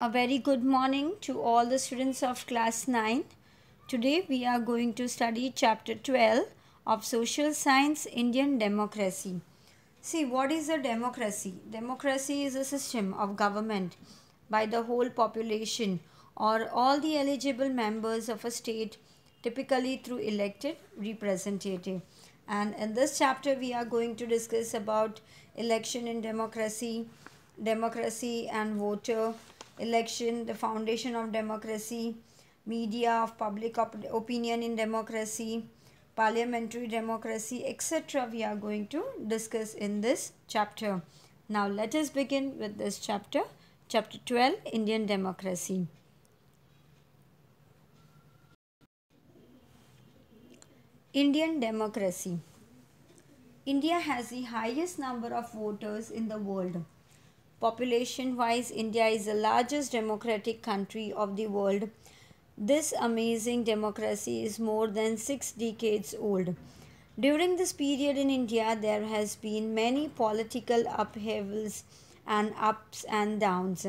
A very good morning to all the students of class 9. Today we are going to study chapter 12 of Social Science Indian Democracy. See, what is a democracy? Democracy is a system of government by the whole population or all the eligible members of a state, typically through elected representative. And in this chapter we are going to discuss about election in democracy, democracy and voter, election, the foundation of democracy, media of public opinion in democracy, parliamentary democracy, etc. We are going to discuss in this chapter. Now let us begin with this chapter, chapter 12, Indian democracy. Indian democracy. India has the highest number of voters in the world. Population wise, India is the largest democratic country of the world. This amazing democracy is more than 6 decades old. During this period in India, there has been many political upheavals and ups and downs.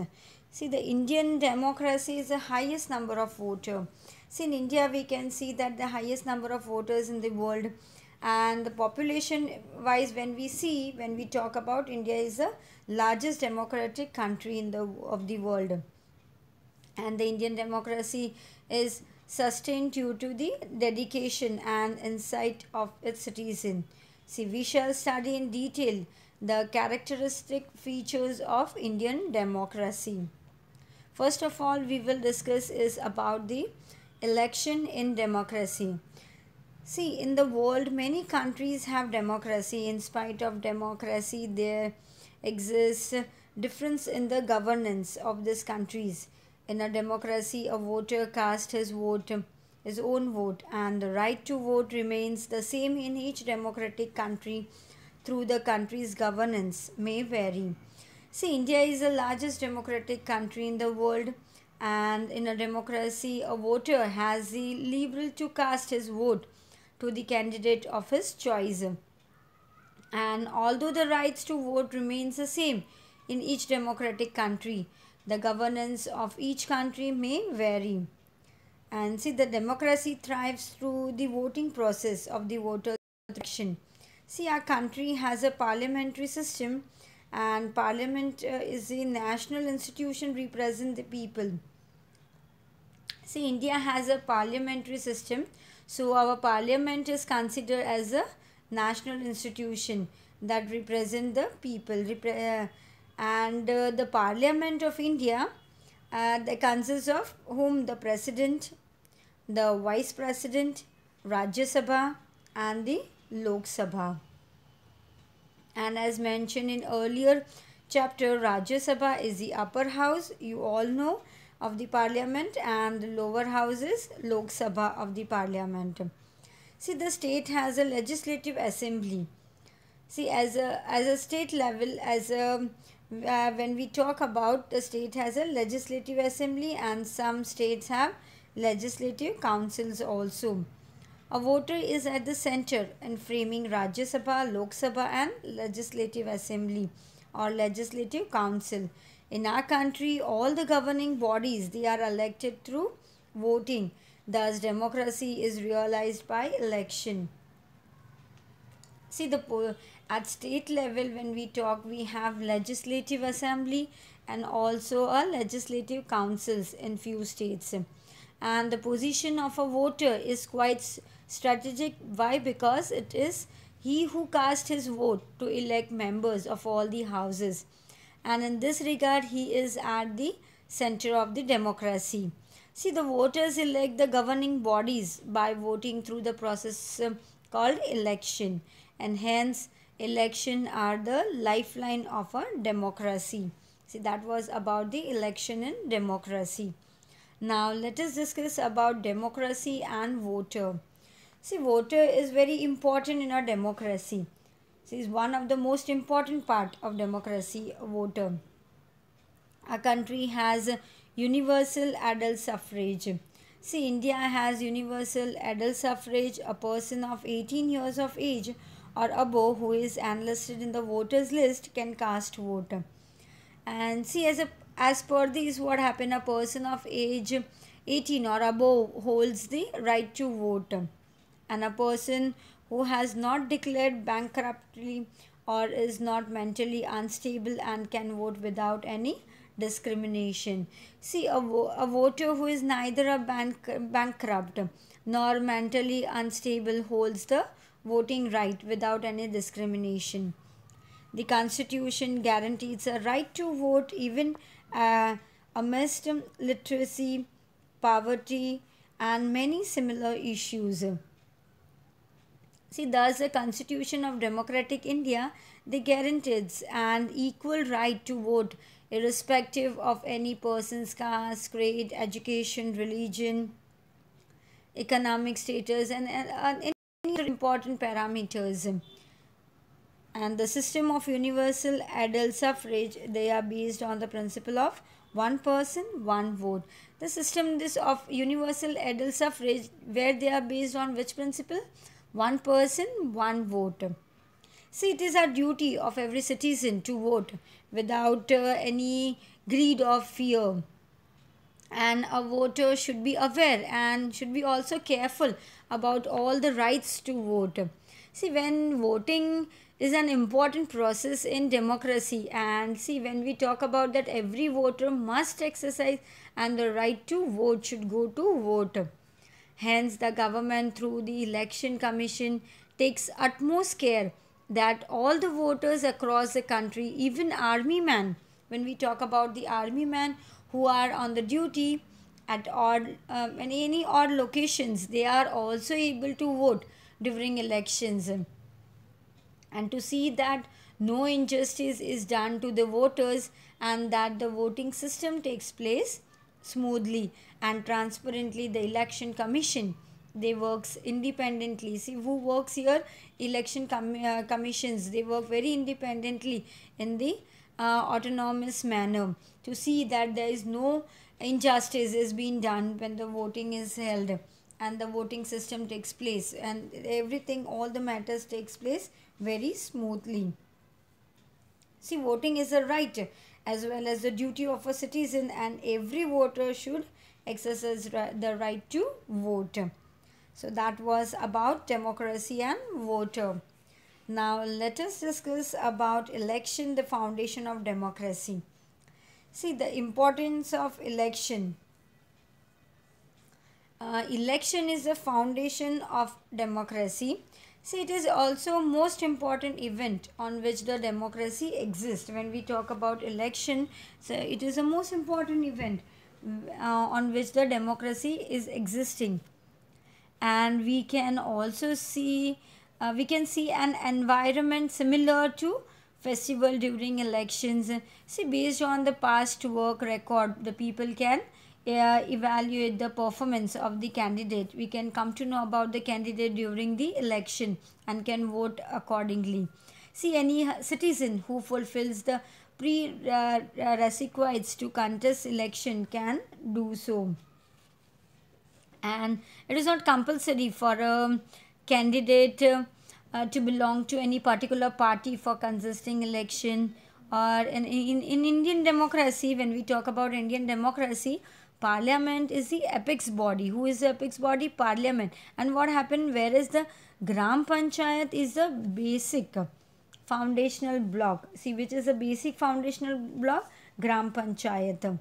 See, the Indian democracy is the highest number of voters. See, in India, we can see that the highest number of voters in the world, and the population wise, when we talk about India is the largest democratic country in the of the world, and the Indian democracy is sustained due to the dedication and insight of its citizen. See, we shall study in detail the characteristic features of Indian democracy. First of all, we will discuss is about the election in democracy. See, in the world, many countries have democracy. In spite of democracy, there exists difference in the governance of these countries. In a democracy, a voter casts his own vote, and the right to vote remains the same in each democratic country, through the country's governance may vary. See, India is the largest democratic country in the world, and in a democracy, a voter has the liberty to cast his vote to the candidate of his choice. And although the rights to vote remains the same in each democratic country, the governance of each country may vary. And see, the democracy thrives through the voting process of the voter election. See, our country has a parliamentary system, and parliament is a national institution represent the people. See, India has a parliamentary system, so our parliament is considered as a national institution that represent the people. And the Parliament of India that consists of whom the President, the Vice President, Rajya Sabha and the Lok Sabha. And as mentioned in earlier chapter, Rajya Sabha is the upper house, you all know, of the parliament, and the lower house is Lok Sabha of the parliament. See, the state has a legislative assembly. See, as a state level, when we talk about, the state has a legislative assembly, and some states have legislative councils also. A voter is at the center in framing Rajya Sabha, Lok Sabha and legislative assembly or legislative council. In our country, all the governing bodies, they are elected through voting. Thus, democracy is realized by election. See, at state level, when we talk, we have legislative assembly and also a legislative councils in few states. And the position of a voter is quite strategic. Why? Because it is he who casts his vote to elect members of all the houses, and in this regard he is at the center of the democracy. See, the voters elect the governing bodies by voting through the process called election, and hence election are the lifeline of a democracy. See, that was about the election in democracy. Now let us discuss about democracy and voter. See, voter is very important in our democracy. See, is one of the most important part of democracy, voter. Our country has universal adult suffrage. See, India has universal adult suffrage. A person of 18 years of age or above who is enlisted in the voters list can cast vote. And see, as per these, what happened, a person of age 18 or above holds the right to vote, and a person who has not declared bankruptcy or is not mentally unstable and can vote without any discrimination. See, a voter who is neither a bankrupt nor mentally unstable holds the voting right without any discrimination. The Constitution guarantees a right to vote even amidst literacy, poverty, and many similar issues. See, thus the Constitution of Democratic India, they guarantees an equal right to vote irrespective of any person's caste, creed, education, religion, economic status, and any important parameters. And the system of universal adult suffrage, they are based on the principle of one person one vote. The system this of universal adult suffrage, where they are based on which principle? One person one vote. See, it is a duty of every citizen to vote without any greed or fear, and a voter should be aware and should be also careful about all the rights to vote. See, when voting is an important process in democracy, and see, when we talk about that, every voter must exercise and the right to vote should go to vote. Hence, the government through the election commission takes utmost care that all the voters across the country, even army men, when we talk about the army men who are on the duty at odd in any odd locations, they are also able to vote during elections, and to see that no injustice is done to the voters and that the voting system takes place smoothly and transparently. The election commission, they works independently. See, who works here? Election commissions, they work very independently in the autonomous manner to see that there is no injustice is being done when the voting is held and the voting system takes place, and everything, all the matters takes place very smoothly. See, voting is a right as well as the duty of a citizen, and every voter should exercise the right to vote. So that was about democracy and voter. Now let us discuss about election, the foundation of democracy. See, the importance of election. Election is the foundation of democracy. See, it is also most important event on which the democracy exists. When we talk about election, so it is the most important event on which the democracy is existing. And we can also see we can see an environment similar to festival during elections. See, based on the past work record, the people can evaluate the performance of the candidate. We can come to know about the candidate during the election and can vote accordingly. See, any citizen who fulfills the prerequisites to contest election can do so, and it is not compulsory for a candidate to belong to any particular party for contesting election. Or in Indian democracy, when we talk about Indian democracy, parliament is the apex body. Who is the apex body? Parliament. And what happened, whereas the gram panchayat is the basic foundational block. See, which is the basic foundational block? Gram panchayat.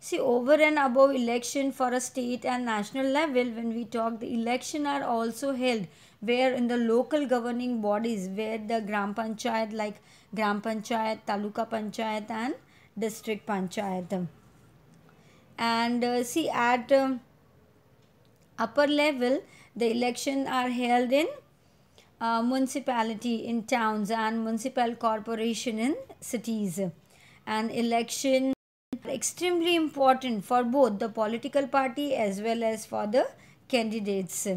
See, over and above election for a state and national level, when we talk, the election are also held where in the local governing bodies, where the gram panchayat, like gram panchayat, taluka panchayat, and district panchayat. And see, at upper level, the election are held in municipality in towns and municipal corporation in cities. And election extremely important for both the political party as well as for the candidates.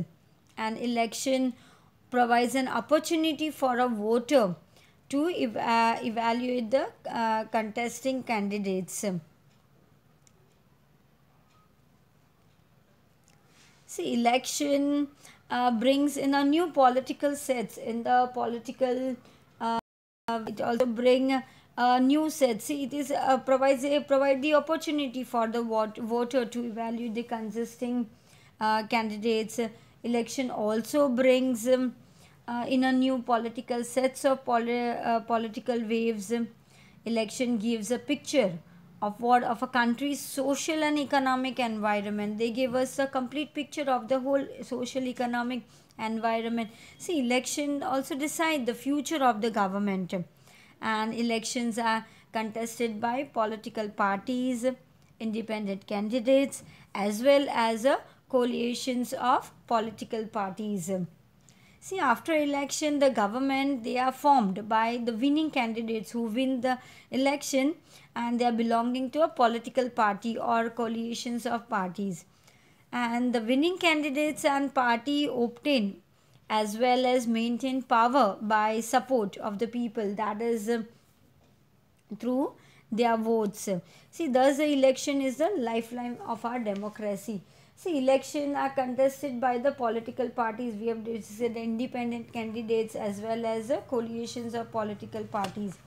An election provides an opportunity for a voter to evaluate the contesting candidates. See, election brings in a new political sets in the political it also bring new set. See, it is provide the opportunity for the voter to evaluate the consisting candidates. Election also brings in a new political sets of political waves. Election gives a picture of a country's social and economic environment. They give us a complete picture of the whole social economic environment. See, election also decide the future of the government, and elections are contested by political parties, independent candidates, as well as coalitions of political parties. See, after election, the government, they are formed by the winning candidates who win the election, and they are belonging to a political party or coalitions of parties. And the winning candidates and party obtain as well as maintain power by support of the people, that is through their votes. See, thus the election is the lifeline of our democracy. See, election are contested by the political parties. We have said independent candidates as well as coalitions of political parties.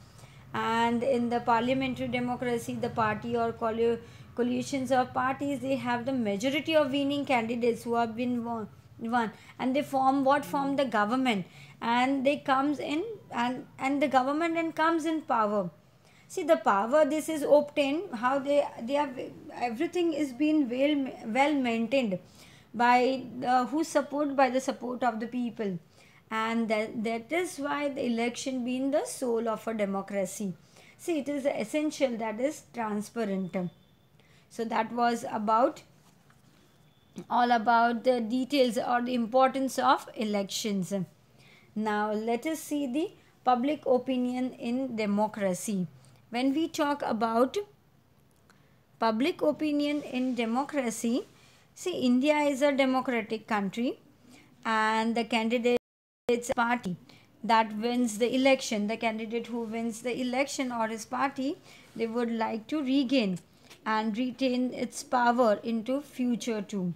And in the parliamentary democracy, the party or coalitions of parties, they have the majority of winning candidates who have been won, and they form the government, and they comes in, and the government and comes in power. See, the power this is obtained, how they have, everything is being well maintained by who support, by the support of the people, and that is why the election being the soul of a democracy. See, it is essential, that is transparent. So that was about all about the details or the importance of elections. Now let us see the public opinion in democracy. When we talk about public opinion in democracy, see, India is a democratic country, and the candidate's party that wins the election, the candidate who wins the election or his party, they would like to regain and retain its power into future too.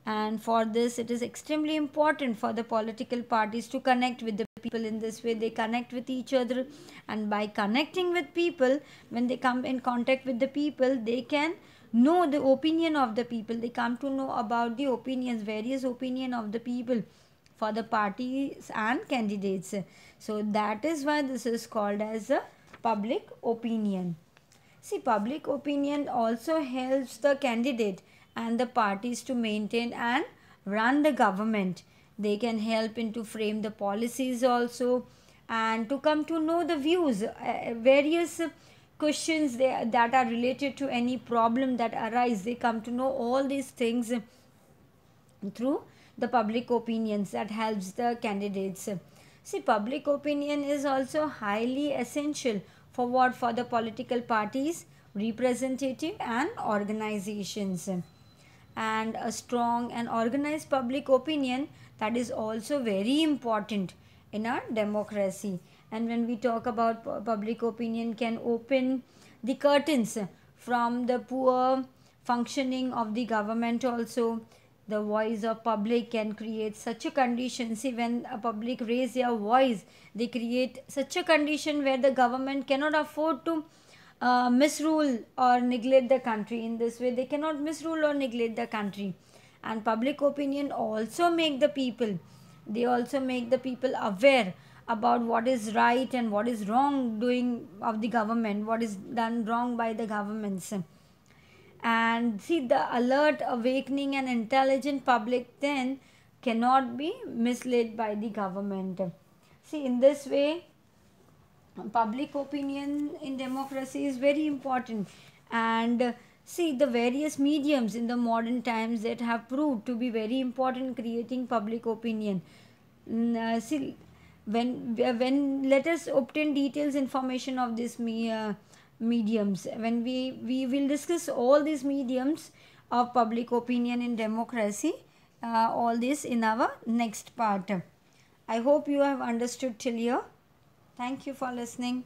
And for this, it is extremely important for the political parties to connect with the people. In this way, they connect with each other, and by connecting with people, when they come in contact with the people, they can know the opinion of the people. They come to know about the opinions, various opinion of the people for the parties and candidates. So that is why this is called as a public opinion. See, public opinion also helps the candidate and the parties to maintain and run the government. They can help into frame the policies also, and to come to know the views, various questions that are related to any problem that arise. They come to know all these things through the public opinions that helps the candidates. See, public opinion is also highly essential for what? For the political parties, representative and organizations. And a strong and organized public opinion, that is also very important in our democracy. And when we talk about public opinion can open the curtains from the poor functioning of the government also. The voice of public can create such a condition. See, when a public raise their voice, they create such a condition where the government cannot afford to misrule or neglect the country. In this way, they cannot misrule or neglect the country. And public opinion also make the people, they also make the people aware about what is right and what is wrong doing of the government, what is done wrong by the governments. And see, the alert, awakening and intelligent public then cannot be misled by the government. See, in this way, public opinion in democracy is very important. And see, the various mediums in the modern times that have proved to be very important in creating public opinion. See, when let us obtain details information of this mediums. When we will discuss all these mediums of public opinion in democracy, all this in our next part. I hope you have understood till here. Thank you for listening.